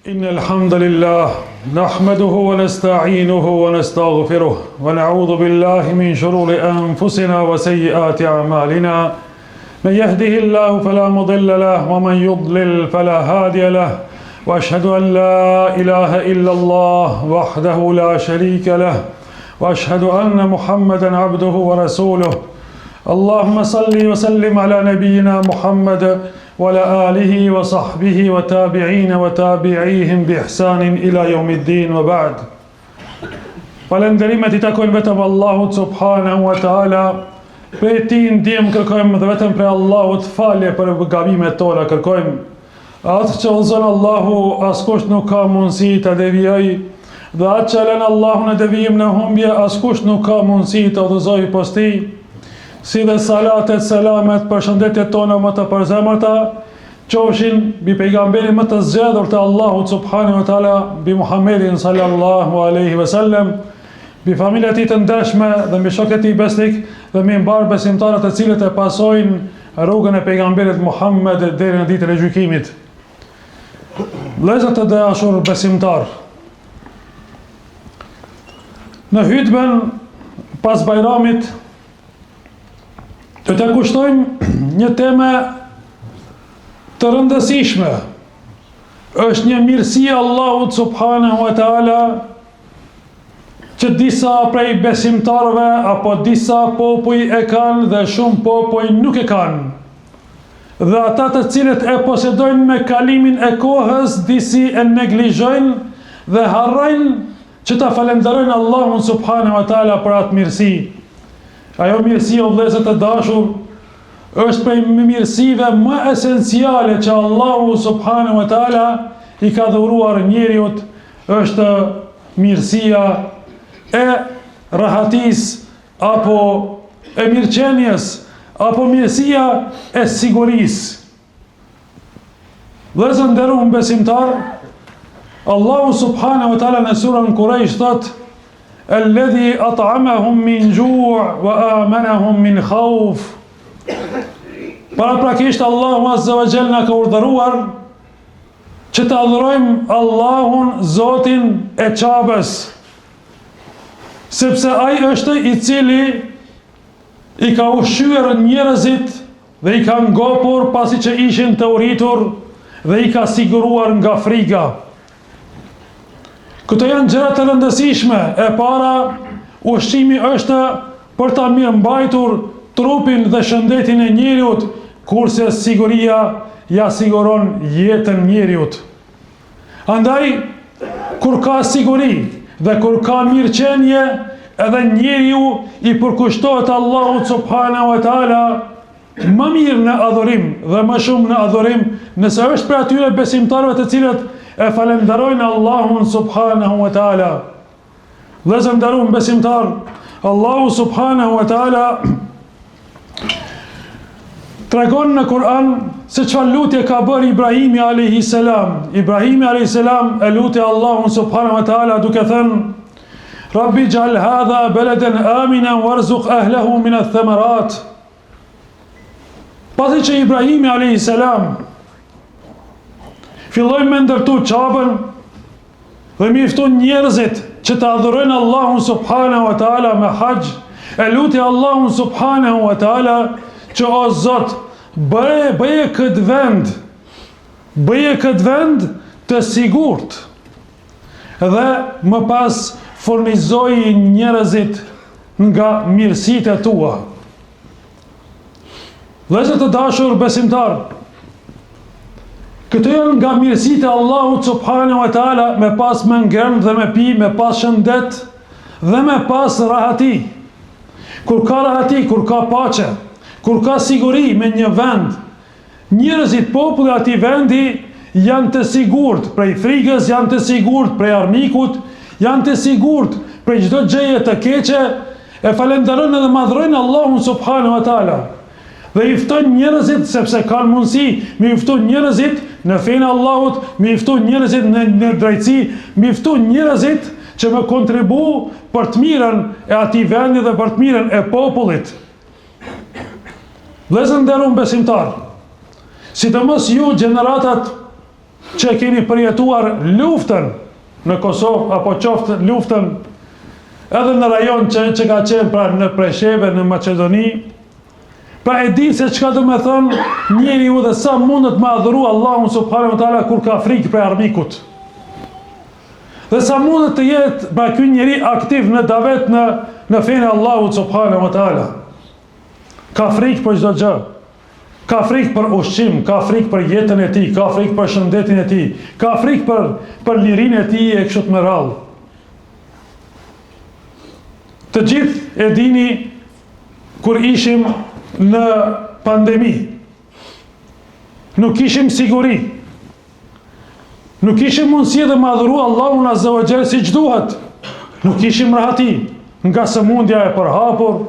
إن الحمد لله نحمده ونستعينه ونستغفره ونعوذ بالله من شرور أنفسنا وسيئات أعمالنا من يهده الله فلا مضل له ومن يضلل فلا هادي له وأشهد أن لا إله إلا الله وحده لا شريك له وأشهد أن محمدا عبده ورسوله اللهم صل وسلم على نبينا محمد وعلى آله وصحبه وتابعين وتابعيهم بإحسان إلى يوم الدين وبعد. Falenderimet I takojnë vetëm Allahut subhanahu wa taala. Prej Tij ndihmë kërkojmë dhe vetëm prej Allahut falje për gabimet tona kërkojmë. Atë që udhëzon Allahu askush nuk ka mundësi ta devijojë, dhe atë që lën Allahu në devijim në humbje askush nuk ka mundësi ta udhëzojë posti. Si dhe salatet, selamet, për shëndetjet tona më të përzemërta, qofshin bi pejgamberin më të zgjedhur të Allahut subhanahu wa taala, bi Muhammedin sallallahu alaihi wasallam, bi familjet e tij të ndershme dhe mbi shokët e tij besnik dhe mbi mbar besimtarët të cilët e pasojnë rrugën e pejgamberit Muhammed deri në ditën e gjykimit. Vëllezër të dashur besimtar, në hutben pas Bajramit do të kushtojmë një temë të rëndësishme. Është një mirësi e Allahut subhanahu wa taala që disa prej besimtarëve apo disa popuj e kanë dhe shumë popuj nuk e kanë. Dhe ata të cilët e posedojnë me kalimin e kohës, disi e neglizhojnë dhe harrojnë që ta falenderojnë Allahun subhanahu wa taala për atë mirësi. Ajo mirësi, o vëllezër të dashur, është prej mirësive më esenciale që Allahu subhanahu wa taala I ka dhuruar njeriut, është mirësia e rahatisë apo e mirëqenies, apo mirësia e sigurisë. Vëllezër nderuar besimtar, Allahu subhanahu wa taala në surën Quraysh thotë: Alladhi at'amahum min ju' wa amanahum min khawf. Paraprakisht Allahu azza wa jalla na ka urdhëruar që të adhurojmë Allahun, Zotin e Qabës, sepse ai është I cili I ka ushqyer njerëzit dhe I ka ngopur pasi që ishin të uritur dhe I ka siguruar nga frika. Këto janë gjëra të rëndësishme. E para, ushqimi është për ta mirëmbajtur trupin dhe shëndetin e njeriut, kurse siguria ja siguron jetën njeriut. Andaj, kur ka siguri dhe kur ka mirëqenie, edhe njeriu I përkushtohet Allahut subhanahu wa taala më mirë në adhurim dhe më shumë në adhurim, nëse është për atyre besimtarëve të cilët e falenderojnë Allahun subhanahu wa taala. Vëllezër nderuar besimtar, Allahu subhanahu wa taala tregon në Kur'an se çfarë lutje ka bërë Ibrahimi alayhi salam. Ibrahimi alayhi salam e luti Allahun subhanahu wa taala duke thënë: Rabbi ij'al hadha baladan aminan warzuq ahlihi min ath-thamarat. Pasi që Ibrahimi alayhi salam filloi me ndërtu Qabën dhe mjafton njerëzit që të adhurojnë Allahun subhanahu wa taala me haxh, e luti Allahun subhanahu wa taala që o Zot, bëje këtë vend të sigurt dhe më pas furnizoi njerëzit nga mirësitë e tua. Vëllezër të dashur besimtar, këto janë nga mirësitë e Allahut subhanahu wa taala, me pas me ngrënë dhe me pi, me pas shëndet dhe me pas rahati. Kur ka rahati, kur ka paqe, kur ka siguri me një vend, njerëzit, populli atij vendi janë të sigurt prej frikës, janë të sigurt prej armikut, janë të sigurt prej çdo gjëje të keqe, e falenderojnë dhe madhrojnë Allahun subhanahu wa taala. Dhe I ftojnë njerëzit sepse kanë mundësi me I ftojnë njerëzit në fenë e Allahut, me I ftojnë njerëzit në drejtësi, me I ftojnë njerëzit që me kontribu për të mirën e atij vendi dhe për të mirën e popullit. Vëllezër nderuar besimtar, sidomos ju gjeneratat që keni përjetuar luftën në Kosovë, apo qoftë luftën edhe në rajon që ka qenë pra në Presheve, në Maqedoni, pra e di se çka do me thonë njeriu dhe sa mundet me adhuru Allahun subhanahu wa taala kur ka frikë prej armikut. Dhe sa mundet të jetë pra ky njeri aktiv në davet në fenë e Allahut subhanahu wa taala. Ka frikë për çdo gjë. Ka frikë për ushqim, ka frikë për jetën e tij, ka frikë për shëndetin e tij, ka frikë për lirinë e tij e kështu me radhë. Të gjithë e dini kur ishim në pandemi. Nuk ishim siguri. Nuk ishim mundësi dhe madhuru Allahun azza wa jalla si që duhet. Nuk ishim rahati nga sëmundja e përhapur,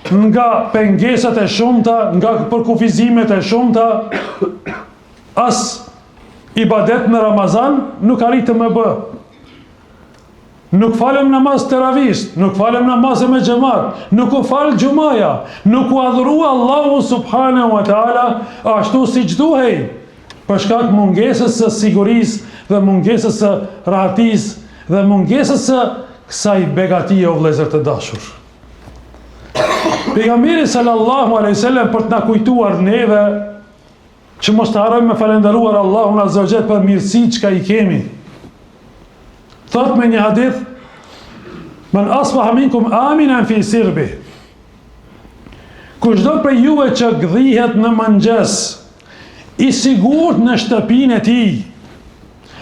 nga pengesat e shumta, nga përkufizimet e shumta. As ibadet në Ramazan nuk arritëm me bë. Nuk falem namaz teravist, nuk falem namaz me xhamat, nuk u fal xumaja, nuk u adhurua Allahu subhanahu wa taala ashtu siç duhej, për shkak mungesës së sigurisë dhe mungesës së rahatisë dhe mungesës së kësaj begatie o vëllezër të dashur. Pejgamberi sallallahu alaihi wasallam për të na kujtuar neve që mos të harrojmë me falendëruar Allahun azza wa jalla për mirësitë që i kemi. Thot me një hadith: "Man asbaha minkum aminan fi sirbi." Kushdo prej juve që gdhihet në mëngjes, i sigurt në shtëpinë e tij,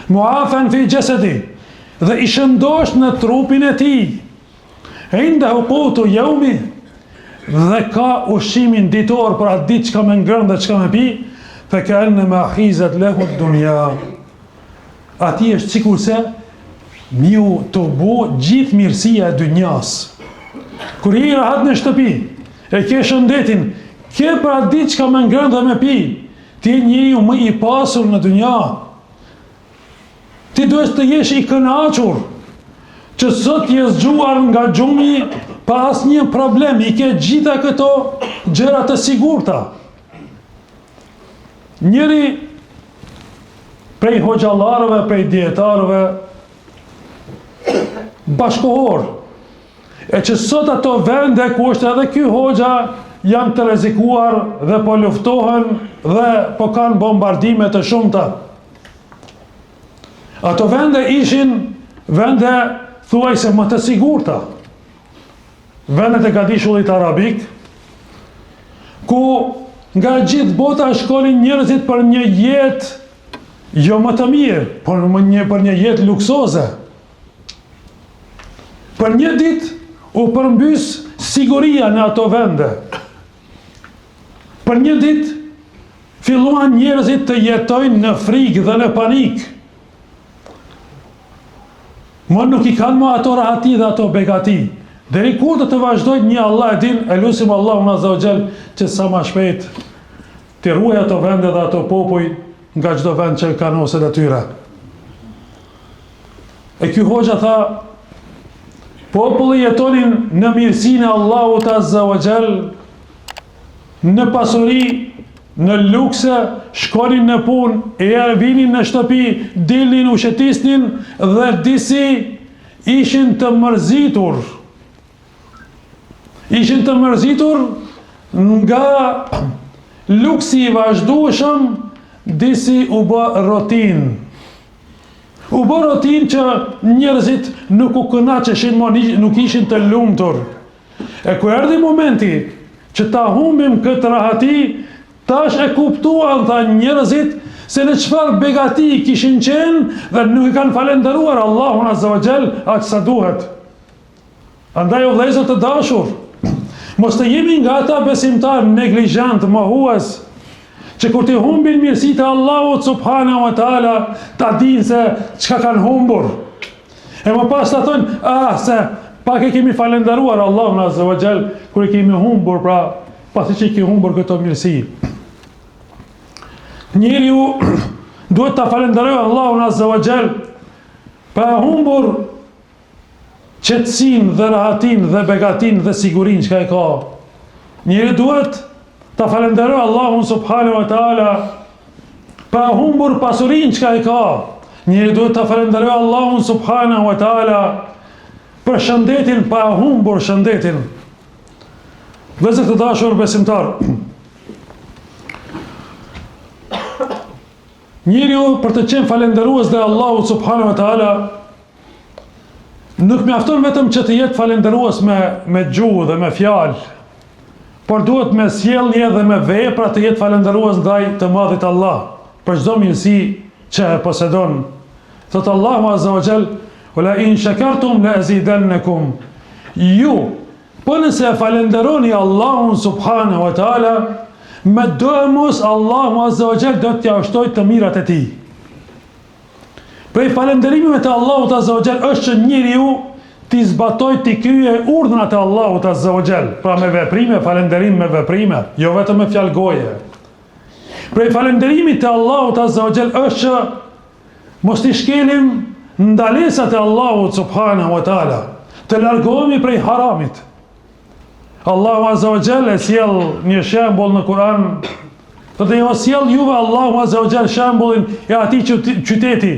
muafan fi jasadi, dhe i shëndosh në trupin e tij, indahu qutu yawmi, dhe ka ushqimin ditor për atë ditë çka më ngrënë dhe çka më pi, fa ka'annama hizat lahu ad-dunya. Ati është sikurse miu të bu gjithë mirësia e dynjas. Kur i rahat në shtëpi, e ke shëndetin, ke për atë ditë që ka me ngrënë dhe me pi, ti e njeriu më i pasur në dynja. Ti duhet të jesh i kënaqur, që sot je zgjuar nga gjumi pa asnjë problem, i ke gjitha këto gjëra të sigurta. Njëri prej hoxhallarëve, prej dietarëve bashkohor, e që sot ato vende ku është edhe ky hoxha janë të rrezikuar dhe po luftohen dhe po kanë bombardime të shumta. Ato vende ishin vende thuajse më të sigurta. Vendet e Gadishullit arabik, ku nga gjithë bota shkonin njerëzit për një jetë jo më të mirë, por për një jetë luksoze. Për një ditë u përmbys siguria në ato vende. Për një ditë filluan njerëzit të jetojnë në frikë dhe në panik. Më nuk i kanë më ato rahati dhe ato begati. Deri kur të vazhdojnë një Allah e din, e lusim Allahun azza wa jall që sa më shpejt të ruaj ato vende dhe ato popuj nga çdo vend që kanë ose të tyre. E ky hoxha tha, populli jetonin në mirësinë e Allahut azza wa jall, në pasuri, në lukse, shkonin në punë, e vinin në shtëpi, dilnin, ushetisnin dhe disi ishin të mërzitur. Ishin të mërzitur nga luksi i vazhdueshëm, disi u bë rotin. U bë rotin që njerëzit nuk u kënaqeshin, nuk ishin të lumtur. E kur erdhi momenti që ta humbim këtë rahati, tash e kuptuan tha njerëzit se në çfarë begati kishin qenë dhe nuk i kanë falendëruar Allahun azza wa jall aq sa duhet. Andaj o vëllezër të dashur, mos të jemi nga ata besimtarë neglizhant, mohues, që kur të humbin mirësitë e Allahut subhanahu wa taala, ta dinë se çka kanë humbur. E më pas ta thonë, se pak e kemi falendëruar Allahun azza wa jall kur e kemi humbur, pra pasi që i kemi humbur këto mirësi. Njeriu duhet ta falenderojë Allahun azza wa jall pa humbur qetësinë dhe rahatin dhe begatin dhe sigurinë që e ka. Njeriu duhet ta falenderojë Allahun subhanahu wa taala pa humbur pasurin çka e ka. Njëri duhet të falenderojë Allahun subhanahu wa taala për shëndetin, pa humbur shëndetin. Vëllezër të dashur besimtar, njeriu për të qenë falendërues dhe Allahut subhanahu wa taala nuk mjafton vetëm që të jetë falendërues me gjuhë dhe me fjalë, por duhet me sjellje dhe me vepra të jetë falendërues ndaj të Madhit Allah për çdo mirësi që e posedon. Thot Allahu azza wa jall: "Wala in shakartum la azidannakum." Ju, po nëse falenderoni Allahun subhanahu wa taala, me dëmos Allahu azza wa jall do t'ja ushtoj të mirat e tij. Prej falenderimeve të Allahut azza wa jall është që njeriu t'i zbatoj, t'i kryej urdhnat e Allahut azza wa jall, pra me veprime, falenderim me veprime, jo vetëm me fjalë goje. Prej falenderimit të Allahut azza wa jall është që mos t'i shkelim ndalesat e Allahut subhanahu wa taala, të largohemi prej haramit. Allahu azza wa jall e sjell një shembull në Kur'an, thotë jo sjell juve Allahu azza wa jall shembullin e atij qyteti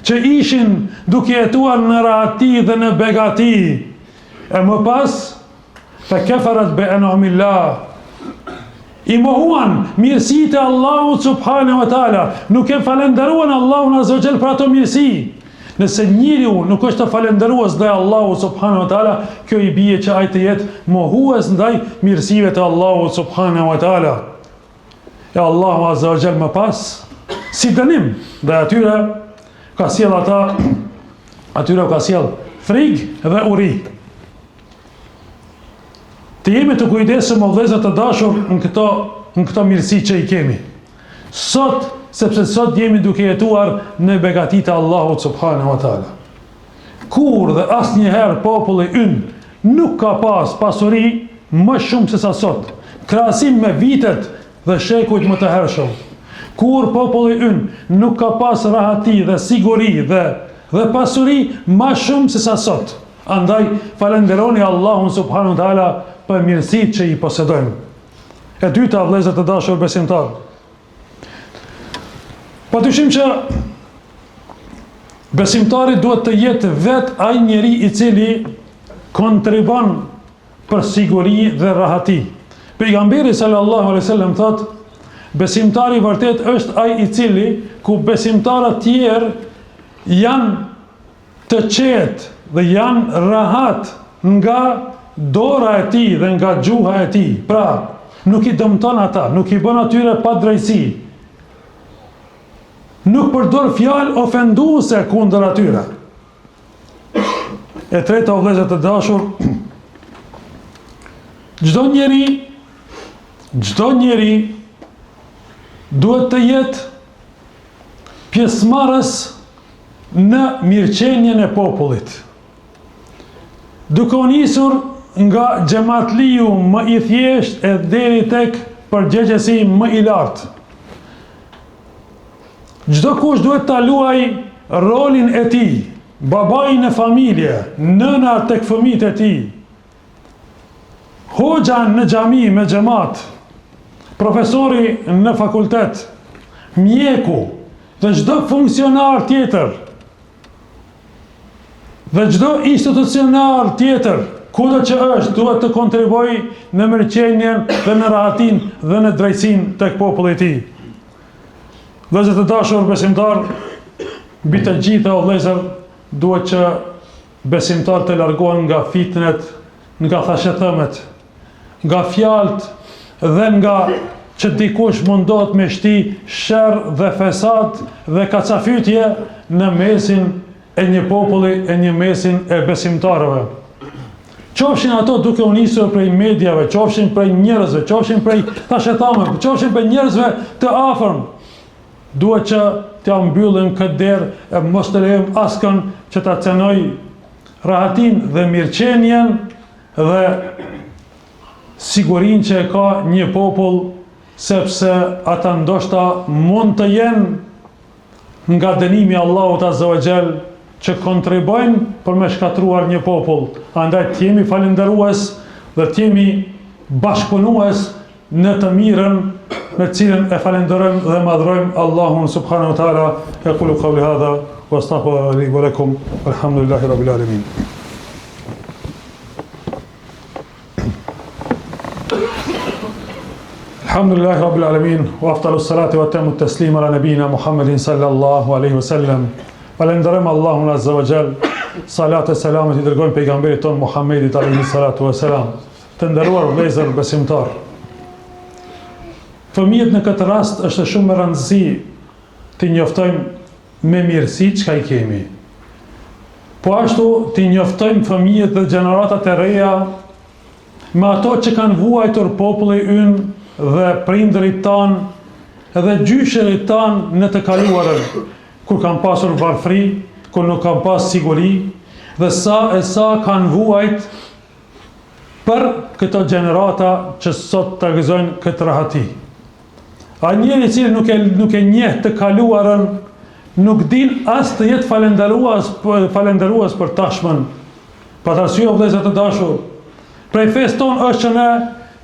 që ishin duke jetuar në rahati dhe në begati, e më pas fa kafarat bi an'amillah, i mohuan mirësitë e Allahut subhanahu wa taala, nuk e falenderuan Allahun azza wa jall për ato mirësi. Nëse njeriu nuk është të falendërues ndaj Allahut subhanahu wa taala, kjo i bie që ai të jetë mohues ndaj mirësive të Allahut subhanahu wa taala. E Allahu azza wa jall më pas, si dënim ndaj atyre, ka sjell atyre ka sjell frikë dhe uri. Të jemi të kujdesshëm o vëllezër të dashur në këto mirësi që i kemi. Sot, sepse sot jemi duke jetuar në begatit e Allahut subhanahu wa taala. Kur dhe asnjëherë populli ynë nuk ka pas pasuri më shumë se sa sot, krahasim me vitet dhe shekujt më të hershëm. Kur populli ynë nuk ka pas rahati dhe siguri dhe pasuri më shumë se sa sot. Andaj falenderoni Allahun subhanahu wa taala për mirësitë që i posedojmë. E dyta, vëllezër të dashur besimtar, patyshim që besimtari duhet të jetë vetë ai njeri i cili kontribon për siguri dhe rahati. Pejgamberi sallallahu alaihi wasallam thot: besimtari vërtet është ai i cili ku besimtarët tjerë janë të qetë dhe janë rahat nga dora e tij dhe nga gjuha e tij. Pra, nuk i dëmton ata, nuk i bën atyre pa drejtësi, nuk përdor fjalë ofenduese kundër atyre. E treta, o vëllezër të dashur, çdo njeri duhet të jetë pjesëmarrës në mirëqenien e popullit. Duke u nisur nga xhamatliu më i thjesht e deri tek përgjegjësi më i lartë. Çdo kush duhet ta luajë rolin e tij, babai në familje, nëna tek fëmijët e tij, hoxha në xhami me xhamat, profesori në fakultet, mjeku dhe çdo funksionar tjetër dhe çdo institucionar tjetër, kudo që është, duhet të kontribuojë në mirëqenien dhe në rahatin dhe në drejtësinë tek populli i tij. Vëllezër të dashur besimtar, mbi të gjitha o vëllezër, duhet që besimtar të largohen nga fitnet, nga thashetëmet, nga fjalët dhe nga që dikush mundohet me shti sherr dhe fesad dhe kacafytje në mesin e një populli, e një mesin e besimtarëve. Qofshin ato duke u nisur prej mediave, qofshin prej njerëzve, qofshin prej thashetamëve, qofshin prej njerëzve të afërm, duhet që t'ja mbyllim këtë derë e mos të lejmë askën që ta cenoj rahatin dhe mirëqenien dhe sigurin që e ka një popull, sepse ata ndoshta mund të jenë nga dënimi Allahut azza wa jall që kontribojnë për me shkatruar një popull. Andaj t'jemi falenderues dhe t'jemi bashkëpunues në të mirën me cilën e falenderojmë dhe madhrojmë Allahun subhanahu wa taala. Aqulu qawli hadha wa astaghfirullaha li wa lakum walhamdulillahi rabbil alamin. Alhamdulillahi rabbil alamin wa afdalus salati wa atammu at-taslima ala nabina Muhammedin sallallahu alaihi wasallam. Falenderojmë Allahun azza wa jall. Salat e selamet i dërgojmë pejgamberit ton Muhammedit alaihi salatu wasalam. Të nderuar vëllezër besimtar. Fëmijët në këtë rast është shumë e rëndësi të njoftojmë me mirësi çka i kemi. Po ashtu të njoftojmë fëmijët dhe gjeneratat e reja me ato që kanë vuajtur populli ynë dhe prindërit tanë edhe gjysherit tanë në të kaluarën, kur kanë pasur varfëri, kur nuk kanë pas siguri, dhe sa kanë vuajt për këto gjenerata që sot të gëzojnë këtë rahati. A njeri që nuk e njeh të kaluarën, nuk din as të jetë falenderuas për tashmen. Pa të arsye, vëllezër të dashur, prej fesë tonë është që ne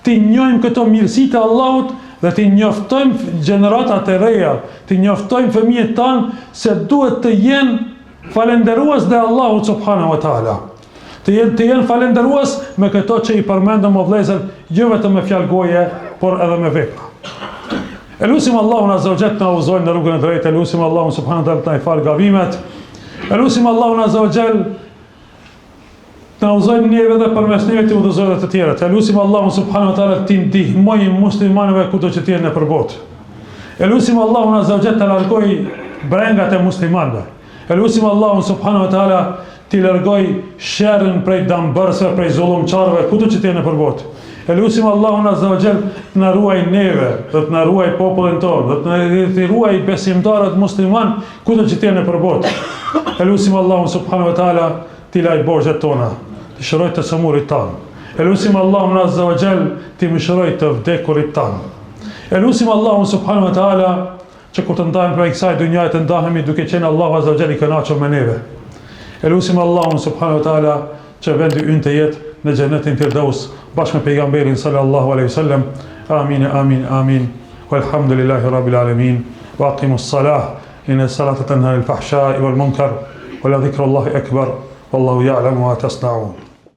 të njohim këto mirësi të Allahut dhe të njoftojmë gjeneratat e reja, të njoftojmë fëmijët tanë se duhet të jenë falenderuas dhe Allahut subhanahu wa taala. Të jenë falenderuas me këto që i përmendëm o vëllezër, jo vetëm me fjalë goje, por edhe me vepra. Elusim Allahun azza wa jall na udhëzojë në rrugën e drejtë, elusim Allahun subhanahu wa taala të na falë gabimet. Elusim Allahun azza wa jall na udhëzojë neve dhe përmes neve të udhëzojë të tjerët. Elusim Allahun subhanahu wa taala të ndihmojë muslimanëve kudo që të jenë nëpër botë. Elusim Allahun azza wa jall të largojë brengat e muslimanëve. Elusim Allahun subhanahu wa taala të largojë sherrin prej dambërësve, prej zullumçarëve kudo që të jenë nëpër botë. Elusim Allahun azza wa jall të na ruaj neve, dhe të na ruaj popullin tonë, dhe të ruaj besimtarët musliman kudo që të jenë nëpër botë. Elusim Allahun subhanahu wa taala të laj borxhet tona, të shëroj të sëmurit tanë. Elusim Allahun azza wa jall të mëshiroj të vdekurit tanë. Elusim Allahun subhanahu wa taala që kur të ndajmë prej kësaj dunjaje të ndahemi duke qenë Allahu azza wa jall i kënaqur me neve. Elusim Allahun subhanahu wa taala që vendi ynë të jetë në xhenetin Firdaus bashkë me pejgamberin sallallahu alaihi wasallam. Amin, amin, amin. Walhamdulillahi rabbil alamin. Wa aqimus salah, inna salata tanha anil fahsha'i wal munkar wa la dhikrullahi akbar. Wallahu ya'lamu ma tasna'un.